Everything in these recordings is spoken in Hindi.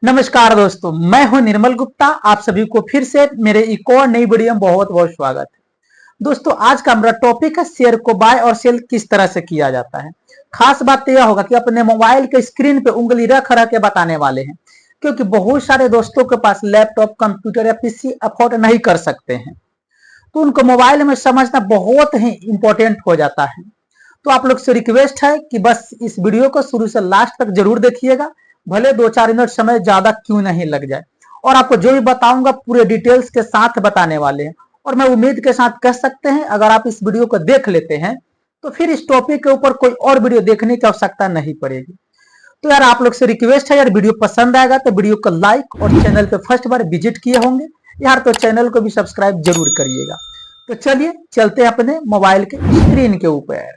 नमस्कार दोस्तों, मैं हूं निर्मल गुप्ता। आप सभी को फिर से मेरे एक और नई वीडियो में बहुत बहुत स्वागत है। दोस्तों, आज का हमारा टॉपिक है शेयर को बाय और सेल किस तरह से किया जाता है। खास बात यह होगा कि अपने मोबाइल के स्क्रीन पे उंगली रख रख के बताने वाले हैं, क्योंकि बहुत सारे दोस्तों के पास लैपटॉप, कंप्यूटर या पीसी अफोर्ड नहीं कर सकते हैं, तो उनको मोबाइल में समझना बहुत ही इंपॉर्टेंट हो जाता है। तो आप लोग से रिक्वेस्ट है कि बस इस वीडियो को शुरू से लास्ट तक जरूर देखिएगा, भले 2-4 मिनट समय ज्यादा क्यों नहीं लग जाए। और आपको जो भी बताऊंगा पूरे डिटेल्स के साथ बताने वाले हैं, और मैं उम्मीद के साथ कह सकते हैं अगर आप इस वीडियो को देख लेते हैं तो फिर इस टॉपिक के ऊपर कोई और वीडियो देखने की आवश्यकता नहीं पड़ेगी। तो यार आप लोग से रिक्वेस्ट है, यार वीडियो पसंद आएगा तो वीडियो को लाइक, और चैनल पे फर्स्ट बार विजिट किए होंगे यार तो चैनल को भी सब्सक्राइब जरूर करिएगा। तो चलिए चलते हैं अपने मोबाइल के स्क्रीन के ऊपर।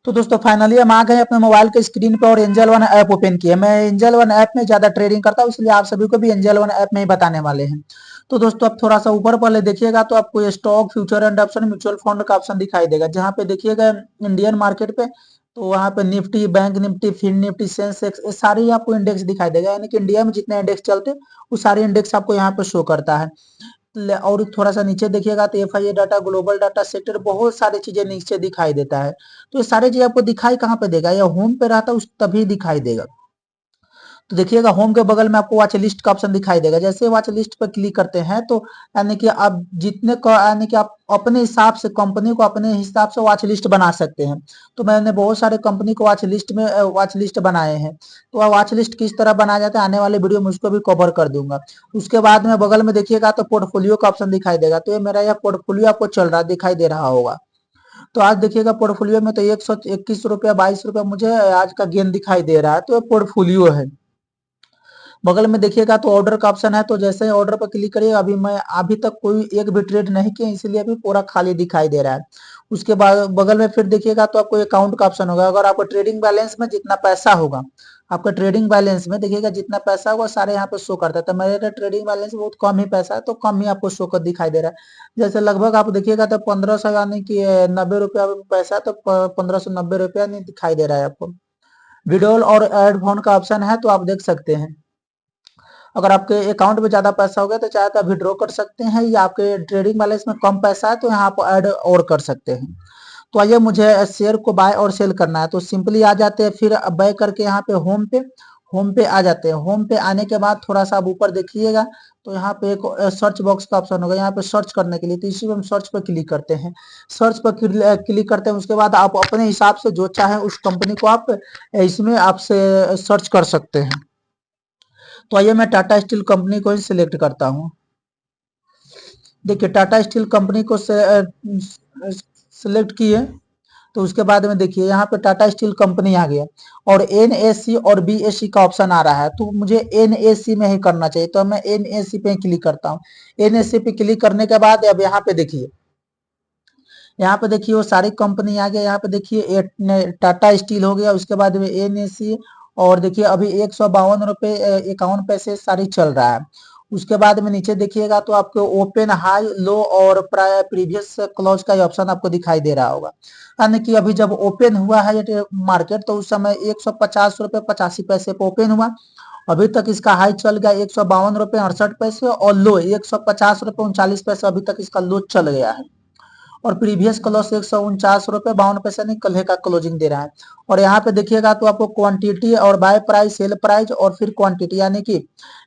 तो दोस्तों फाइनली हम आ गए अपने मोबाइल के स्क्रीन पे और एंजल वन ऐप ओपन किया। मैं एंजल वन ऐप में ज्यादा ट्रेडिंग करता हूँ, इसलिए आप सभी को भी एंजल वन ऐप में ही बताने वाले हैं। तो दोस्तों अब थोड़ा सा ऊपर पहले देखिएगा तो आपको ये stock, future and option, mutual fund का ऑप्शन दिखाई देगा। जहाँ पे देखिएगा इंडियन मार्केट पे, तो वहाँ पे Nifty, bank Nifty, fin Nifty, Sensex, ये सारे आपको इंडेक्स दिखाई देगा। यानी कि इंडिया में जितने इंडेक्स चलते वो सारे इंडेक्स आपको यहाँ पे शो करता है। और थोड़ा सा नीचे देखिएगा तो FIA data, global data, sector, बहुत सारी चीजें नीचे दिखाई देता है। तो ये सारी चीज आपको दिखाई कहाँ पे देगा, या होम पे रहता है उस तभी दिखाई देगा। तो देखिएगा होम के बगल में आपको वॉच लिस्ट का ऑप्शन दिखाई देगा। जैसे वॉच लिस्ट पर क्लिक करते हैं तो यानी कि आप यानी कि आप अपने हिसाब से, कंपनी को अपने हिसाब से वॉच लिस्ट बना सकते हैं। तो मैंने बहुत सारे कंपनी को वॉच लिस्ट बनाए हैं। तो वह वॉच लिस्ट किस तरह बनाया जाता है आने वाले वीडियो में उसको भी कवर कर दूंगा। उसके बाद में बगल में देखिएगा तो पोर्टफोलियो का ऑप्शन दिखाई देगा। तो ये मेरा यह पोर्टफोलियो आपको चल रहा दिखाई दे रहा होगा। तो आज देखिएगा पोर्टफोलियो में तो 121 रुपया 22 रुपया मुझे आज का गेन दिखाई दे रहा है। तो ये पोर्टफोलियो है। बगल में देखिएगा तो ऑर्डर का ऑप्शन है। तो जैसे ही ऑर्डर पर क्लिक करिए, अभी मैं अभी तक कोई एक भी ट्रेड नहीं किया, इसलिए अभी पूरा खाली दिखाई दे रहा है। उसके बाद बगल में फिर देखिएगा तो आपको अकाउंट का ऑप्शन होगा। अगर आपको ट्रेडिंग बैलेंस में जितना पैसा होगा, आपका ट्रेडिंग बैलेंस में देखिएगा जितना पैसा होगा सारे यहाँ पे शो करता है। तो मेरा ट्रेडिंग बैलेंस बहुत कम ही पैसा है, तो कम ही आपको शो कर दिखाई दे रहा है। जैसे लगभग आप देखिएगा तो 1500 यानी कि 90 रुपया पैसा है, तो 1590 रुपया नहीं दिखाई दे रहा है आपको। विड्रॉल और एड फोन का ऑप्शन है, तो आप देख सकते हैं। अगर आपके अकाउंट में ज्यादा पैसा हो गया तो चाहे तो आप विड्रॉ कर सकते हैं, या आपके ट्रेडिंग बैलेंस में कम पैसा है तो यहाँ आप ऐड और कर सकते हैं। तो आइए, मुझे शेयर को बाय और सेल करना है, तो सिंपली आ जाते हैं, फिर बैक करके यहाँ पे होम पे आ जाते हैं। होम पे आने के बाद थोड़ा सा आप ऊपर देखिएगा तो यहाँ पे एक सर्च बॉक्स का ऑप्शन होगा। यहाँ पे सर्च करने के लिए, तो इसी में हम सर्च पर क्लिक करते हैं। सर्च पर क्लिक करते हैं, उसके बाद आप अपने हिसाब से जो चाहे उस कंपनी को आप इसमें आपसे सर्च कर सकते हैं। तो आइए मैं टाटा स्टील कंपनी को ही सिलेक्ट करता हूँ। देखिए टाटा स्टील कंपनी को सिलेक्ट किए, तो उसके बाद में देखिए यहाँ पे टाटा स्टील कंपनी आ गया, और एनएसी और बीएससी का ऑप्शन आ रहा है। तो मुझे एनएसी में ही करना चाहिए, तो मैं एनएसी पे क्लिक करता हूँ। एनएसी पे क्लिक करने के बाद अब यहाँ पे देखिए, वो सारी कंपनी आ गया। यहाँ पे देखिए टाटा स्टील हो गया, उसके बाद में एनएसी, और देखिए अभी 152 रुपये 51 पैसे सारी चल रहा है। उसके बाद में नीचे देखिएगा तो आपको ओपन, हाई, लो और प्रीवियस क्लोज का ऑप्शन आपको दिखाई दे रहा होगा। यानी कि अभी जब ओपन हुआ है ये मार्केट, तो उस समय 150 रुपये 85 पैसे पे ओपन हुआ। अभी तक इसका हाई चल गया 152 रुपये 68 पैसे, और लो 150 रुपये 39 पैसे अभी तक इसका लो चल गया है। और प्रीवियस क्लोज 149 रुपये 52 पैसे नहीं, कल का क्लोजिंग दे रहा है। और यहाँ पे देखिएगा तो आपको क्वांटिटी और बाय प्राइस, सेल प्राइस, और फिर क्वांटिटी, यानी कि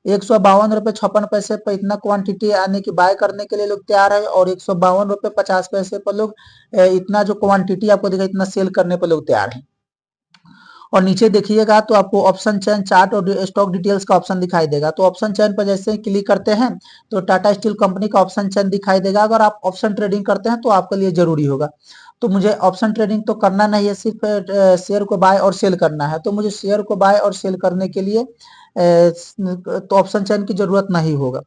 152 रुपये 56 पैसे पर इतना क्वांटिटी यानी कि बाय करने के लिए लोग तैयार है, और 152 रुपये 50 पैसे पर लोग इतना जो क्वांटिटी आपको दिखा इतना सेल करने पर लोग तैयार है। और नीचे देखिएगा तो आपको ऑप्शन चेन, चार्ट और स्टॉक डिटेल्स का ऑप्शन दिखाई देगा। तो ऑप्शन चेन पर जैसे क्लिक करते हैं तो टाटा स्टील कंपनी का ऑप्शन चेन दिखाई देगा। अगर आप ऑप्शन ट्रेडिंग करते हैं तो आपके लिए जरूरी होगा। तो मुझे ऑप्शन ट्रेडिंग तो करना नहीं है, सिर्फ शेयर को बाय और सेल करना है। तो मुझे शेयर को बाय और सेल करने के लिए तो ऑप्शन चेन की जरूरत नहीं होगा।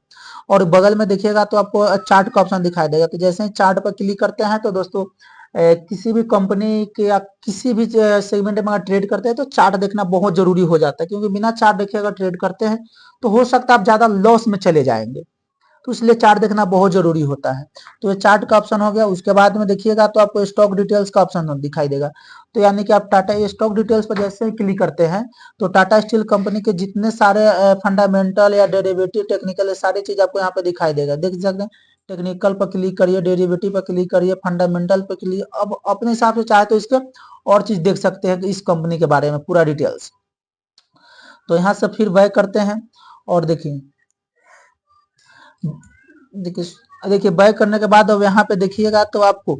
और बगल में देखिएगा तो आपको चार्ट का ऑप्शन दिखाई देगा। तो जैसे ही चार्ट पर क्लिक करते हैं तो दोस्तों किसी भी कंपनी के या किसी भी सेगमेंट में अगर ट्रेड करते हैं तो चार्ट देखना बहुत जरूरी हो जाता है, क्योंकि बिना चार्ट देखे अगर ट्रेड करते हैं तो हो सकता है आप ज्यादा लॉस में चले जाएंगे। तो इसलिए चार्ट देखना बहुत जरूरी होता है। तो ये चार्ट का ऑप्शन हो गया। उसके बाद में देखिएगा तो आपको स्टॉक डिटेल्स का ऑप्शन दिखाई देगा। तो यानी कि आप टाटा स्टॉक डिटेल्स पर जैसे ही क्लिक करते हैं तो टाटा स्टील कंपनी के जितने सारे फंडामेंटल या डेरिवेटिव टेक्निकल सारी चीज आपको यहाँ पे दिखाई देगा, देख सकते हैं। टेक्निकल पर क्लिक करिए, डेरिवेटिव पर क्लिक करिए, फंडामेंटल पर क्लिक, अब अपने हिसाब से चाहे तो इसके और चीज देख सकते हैं कि इस कंपनी के बारे में पूरा डिटेल्स। तो यहाँ से फिर बैक करते हैं और देखिए देखिए देखिए बाय करने के बाद अब यहाँ पे देखिएगा तो आपको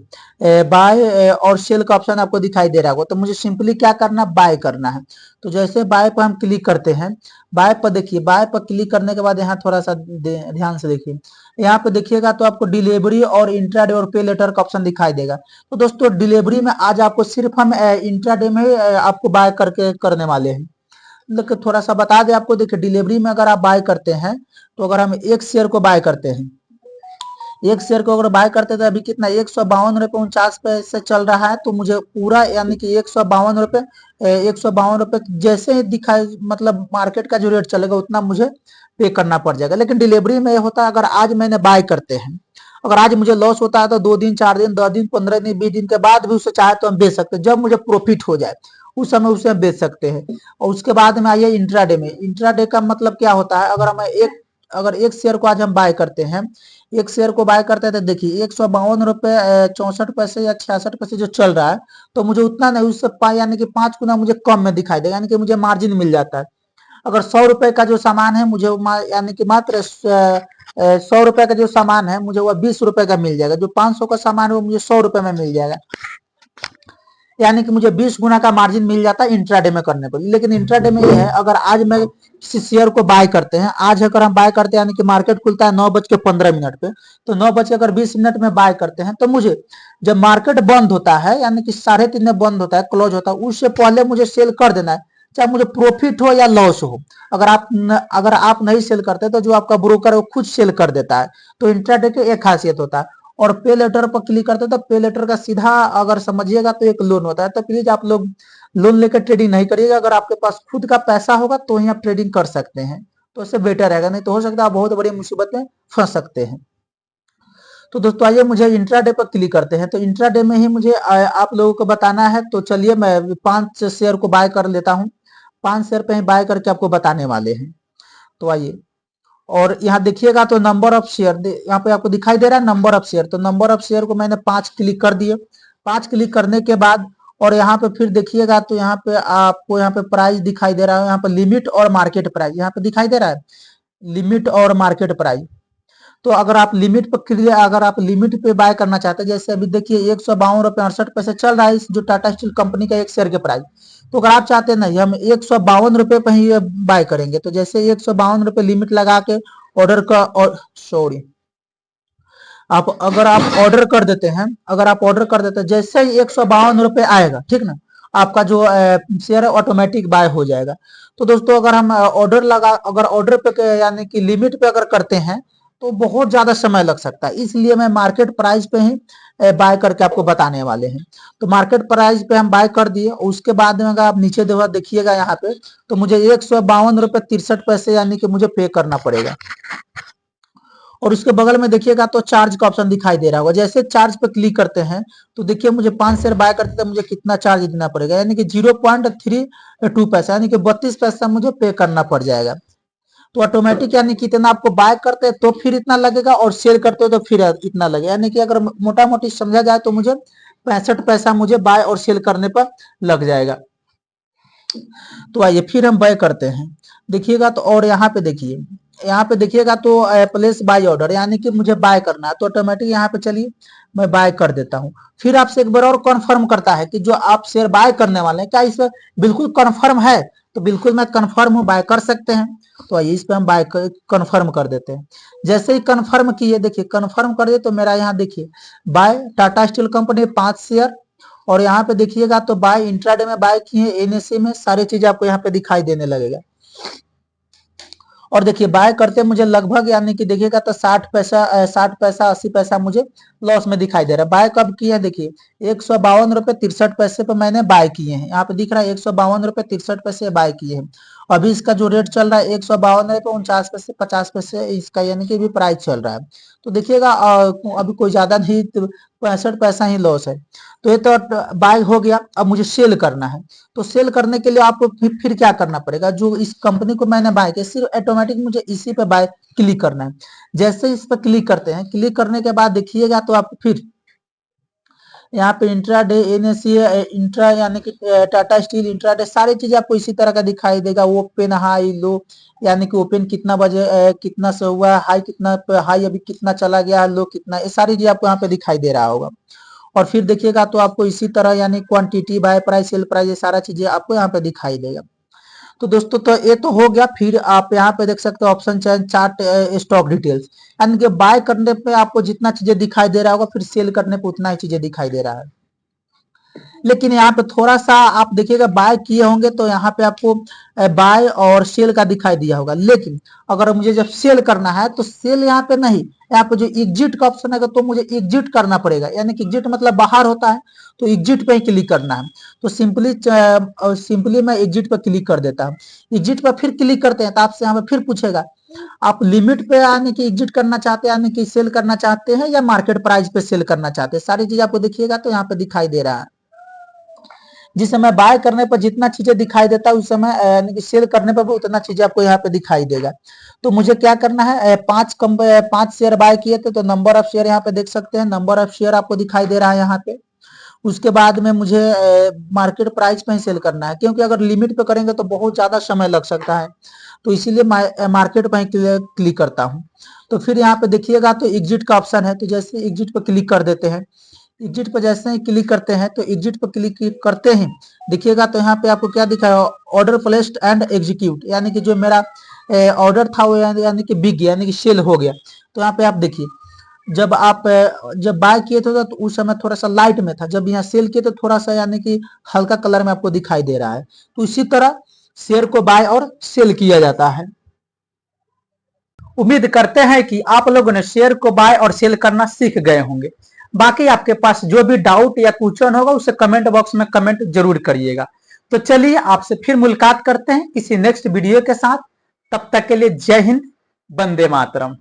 बाय और सेल का ऑप्शन आपको दिखाई दे रहा होगा। तो मुझे सिंपली क्या करना, बाय करना है। तो जैसे बाय पर हम क्लिक करते हैं, बाय पर देखिए, बाय पर क्लिक करने के बाद यहाँ थोड़ा सा ध्यान से देखिए, यहाँ पे देखिएगा तो आपको डिलीवरी और इंट्राडे और पे लेटर का ऑप्शन दिखाई देगा। तो दोस्तों डिलीवरी में आज आपको सिर्फ हम इंट्राडे में आपको बाय करके करने वाले हैं। लेकिन थोड़ा सा बता दें आपको, देखिए डिलीवरी में अगर आप बाय करते हैं तो अगर हम एक शेयर को बाय करते हैं, एक शेयर को अगर बाय करते थे, अभी कितना 152 रुपये 49 पैसे चल रहा है। तो मुझे पूरा यानी कि 152 रुपये जैसे ही दिखाए, मतलब मार्केट का जो रेट चलेगा उतना मुझे पे करना पड़ जाएगा। लेकिन डिलीवरी में ये होता है, अगर आज मैंने बाय करते हैं, अगर आज मुझे लॉस होता है तो 2 दिन 4 दिन 10 दिन 15 दिन 20 दिन के बाद भी उसे चाहे तो हम बेच सकते हैं। जब मुझे प्रॉफिट हो जाए उस समय उसे हम बेच सकते हैं। और उसके बाद में आइए इंट्राडे में। इंट्राडे का मतलब क्या होता है, अगर एक शेयर को आज हम बाय करते हैं, एक शेयर को बाय करते हैं तो देखिए 152 रुपये 64 पैसे या 66 पैसे जो चल रहा है, तो मुझे उतना नहीं, उससे यानी कि 5 गुना मुझे कम में दिखाई देगा, यानी कि मुझे मार्जिन मिल जाता है। अगर 100 रुपए का जो सामान है मुझे यानी कि मात्र 100 रुपए का जो सामान है मुझे वह 20 रुपए का मिल जाएगा। जो 500 का सामान है वो मुझे 100 रुपए में मिल जाएगा, यानी कि मुझे 20 गुना का मार्जिन मिल जाता है इंट्राडे में करने पर। लेकिन इंट्राडे में ये है, अगर आज मैं किसी शेयर को बाय करते हैं, आज अगर हम बाय करते हैं यानी कि मार्केट खुलता है 9:15 पे, तो 9:20 में बाय करते हैं, तो मुझे जब मार्केट बंद होता है यानी कि 3:30 में बंद होता है, क्लोज होता है, उससे पहले मुझे सेल कर देना है, चाहे मुझे प्रॉफिट हो या लॉस हो। अगर आप नहीं सेल करते तो जो आपका ब्रोकर है वो खुद सेल कर देता है। तो इंट्राडे की एक खासियत होता है। और पे लेटर पर क्लिक करते तो पे लेटर का सीधा अगर समझिएगा तो एक लोन होता है। तो प्लीज आप लोग लोन लेकर ट्रेडिंग नहीं करिएगा। अगर आपके पास खुद का पैसा होगा तो ही आप ट्रेडिंग कर सकते हैं, तो इससे बेटर रहेगा, नहीं तो हो सकता है आप बहुत बड़ी मुसीबत में फंस सकते हैं। तो दोस्तों आइए मुझे इंट्राडे पर क्लिक करते हैं। तो इंट्राडे में ही मुझे आप लोगों को बताना है। तो चलिए मैं 5 शेयर को बाय कर लेता हूँ। 5 शेयर पे ही बाय करके आपको बताने वाले हैं। तो आइए, और यहाँ देखिएगा तो नंबर ऑफ शेयर यहाँ पे आपको दिखाई दे रहा है, नंबर ऑफ शेयर। तो नंबर ऑफ शेयर को मैंने 5 क्लिक कर दिए। 5 क्लिक करने के बाद और यहाँ पे फिर देखिएगा तो यहाँ पे आपको यहाँ पे प्राइस दिखाई दे रहा है, यहाँ पे लिमिट और मार्केट प्राइस यहाँ पे दिखाई दे रहा है, लिमिट और मार्केट प्राइस। तो अगर आप लिमिट पे बाय करना चाहते हैं, जैसे अभी देखिए 152 रुपये 68 पैसे चल रहा है इस जो टाटा स्टील कंपनी का एक शेयर के प्राइस। तो अगर आप चाहते हैं नहीं हम 152 रुपये पे ही बाय करेंगे, तो जैसे 152 रुपये लिमिट लगा के ऑर्डर का, और सॉरी, अगर आप ऑर्डर कर देते हैं, जैसे ही 152 रुपये आएगा, ठीक ना, आपका जो शेयर है ऑटोमेटिक बाय हो जाएगा। तो दोस्तों अगर हम अगर ऑर्डर पे यानी कि लिमिट पे अगर करते हैं तो बहुत ज्यादा समय लग सकता है, इसलिए मैं मार्केट प्राइस पे ही बाय करके आपको बताने वाले हैं। तो मार्केट प्राइस पे हम बाय कर दिए। उसके बाद में अगर आप नीचे देखिएगा यहाँ पे, तो मुझे 152 रुपये 63 पैसे यानी कि मुझे पे करना पड़ेगा। और उसके बगल में देखिएगा तो चार्ज का ऑप्शन दिखाई दे रहा होगा। जैसे चार्ज पे क्लिक करते हैं तो देखिए मुझे 5 शेयर बाय करते थे, मुझे कितना चार्ज देना पड़ेगा, यानी कि 0.32 पैसा, यानी कि 32 पैसा मुझे पे करना पड़ जाएगा। तो ऑटोमेटिक यानी कि इतना आपको बाय करते हैं तो फिर इतना लगेगा, और सेल करते हो तो फिर इतना लगेगा, यानी कि अगर मोटा मोटी समझा जाए तो मुझे 65 पैसा मुझे बाय और सेल करने पर लग जाएगा। तो आइए फिर हम बाय करते हैं, देखिएगा तो, और यहाँ पे देखिएगा तो प्लेस बाय ऑर्डर, यानी कि मुझे बाय करना है, तो ऑटोमेटिक यहाँ पे चलिए मैं बाय कर देता हूँ। फिर आपसे एक बार और कंफर्म करता है कि जो आप शेयर बाय करने वाले हैं क्या इस बिल्कुल कंफर्म है। तो बिल्कुल मैं कंफर्म हूँ, बाय कर सकते हैं। तो आइए इस पे हम बाय कंफर्म कर देते हैं। जैसे ही कंफर्म किए, देखिए कंफर्म कर दिए तो मेरा यहाँ देखिए buy Tata steel company 5 share, और यहाँ पे देखिएगा तो बाय इंट्राडे में बाय किए, एनएसए में, सारी चीज आपको यहाँ पे दिखाई देने लगेगा। और देखिए बाय करते मुझे लगभग यानी कि देखिएगा तो 60 पैसा 80 पैसा मुझे लॉस में दिखाई दे रहा है। बाय कब किया है, देखिए 152 रुपये 63 पैसे पर मैंने बाय किए हैं, यहाँ पे दिख रहा है 152 रुपये 63 पैसे बाय किए हैं। अभी इसका जो रेट चल रहा है 152 रुपये 49 पैसे 50 पैसे इसका यानी कि भी प्राइस चल रहा है। तो देखिएगा अभी कोई ज्यादा नहीं, 65 पैसा ही लॉस है। तो ये तो बाय हो गया। अब मुझे सेल करना है, तो सेल करने के लिए आपको फिर क्या करना पड़ेगा, जो इस कंपनी को मैंने बाय किया सिर्फ ऑटोमेटिक मुझे इसी पे बाय क्लिक करना है। जैसे इस पर क्लिक करते हैं, क्लिक करने के बाद देखिएगा तो आप फिर यहाँ पे इंट्राडे एनएससी इंट्रा यानी कि टाटा स्टील इंट्राडे सारी चीजें आपको इसी तरह का दिखाई देगा। ओपन हाई लो यानी कि ओपन कितना बजे कितना से हुआ, हाई कितना, हाई अभी कितना चला गया, लो कितना, ये सारी चीजें आपको यहाँ पे दिखाई दे रहा होगा। और फिर देखिएगा तो आपको इसी तरह यानी quantity, buy price, sell price, ये सारा चीजें आपको यहाँ पे दिखाई देगा। तो दोस्तों तो ये तो हो गया। फिर आप यहाँ पे देख सकते हो ऑप्शन चार्ट स्टॉक डिटेल्स, यानी कि बाय करने पे आपको जितना चीजें दिखाई दे रहा होगा फिर सेल करने पे उतना ही चीजें दिखाई दे रहा है। लेकिन यहाँ पे थोड़ा सा आप देखिएगा, बाय किए होंगे तो यहाँ पे आपको बाय और सेल का दिखाई दिया होगा। लेकिन अगर मुझे जब सेल करना है तो सेल यहाँ पे नहीं, यहाँ पे जो एग्जिट का ऑप्शन है तो मुझे एग्जिट करना पड़ेगा, यानी कि एग्जिट मतलब बाहर होता है, तो एग्जिट पे ही क्लिक करना है। तो सिंपली मैं एग्जिट पर क्लिक कर देता हूँ। एग्जिट पर फिर क्लिक करते हैं तो आपसे यहाँ पे फिर पूछेगा आप लिमिट पे यानी कि एग्जिट करना चाहते हैं, यानी कि सेल करना चाहते हैं, या मार्केट प्राइस पे सेल करना चाहते हैं। सारी चीज आपको देखिएगा तो यहाँ पे दिखाई दे रहा है। जिस समय बाय करने पर जितना चीजें दिखाई देता है उस समय यानी कि सेल करने पर भी उतना चीजें आपको यहाँ पे दिखाई देगा। तो मुझे क्या करना है, 5 शेयर बाय किए थे तो नंबर ऑफ शेयर यहाँ पे देख सकते हैं, नंबर ऑफ शेयर आपको दिखाई दे रहा है यहाँ पे। उसके बाद में मुझे मार्केट प्राइस पे ही सेल करना है, क्योंकि अगर लिमिट पे करेंगे तो बहुत ज्यादा समय लग सकता है, तो इसीलिए मार्केट पे ही क्लिक करता हूँ। तो फिर यहाँ पे देखिएगा तो एग्जिट का ऑप्शन है, तो जैसे एग्जिट पे क्लिक कर देते हैं, एग्जिट पर जैसे ही क्लिक करते हैं तो एग्जिट पर क्लिक करते हैं देखिएगा तो यहाँ पे आपको क्या दिखा है, ऑर्डर प्लेस्ड एंड एग्जीक्यूट, यानी कि जो मेरा ऑर्डर था वो यानी कि बिक गया, यानी कि सेल हो गया। तो यहाँ पे आप देखिए जब बाय किए थे तो उस समय थोड़ा सा लाइट में था, जब यहाँ सेल किए तो थोड़ा सा यानी कि हल्का कलर में आपको दिखाई दे रहा है। तो इसी तरह शेयर को बाय और सेल किया जाता है। उम्मीद करते हैं कि आप लोगों ने शेयर को बाय और सेल करना सीख गए होंगे। बाकी आपके पास जो भी डाउट या क्वेश्चन होगा उसे कमेंट बॉक्स में कमेंट जरूर करिएगा। तो चलिए आपसे फिर मुलाकात करते हैं किसी नेक्स्ट वीडियो के साथ। तब तक के लिए जय हिंद, वंदे मातरम।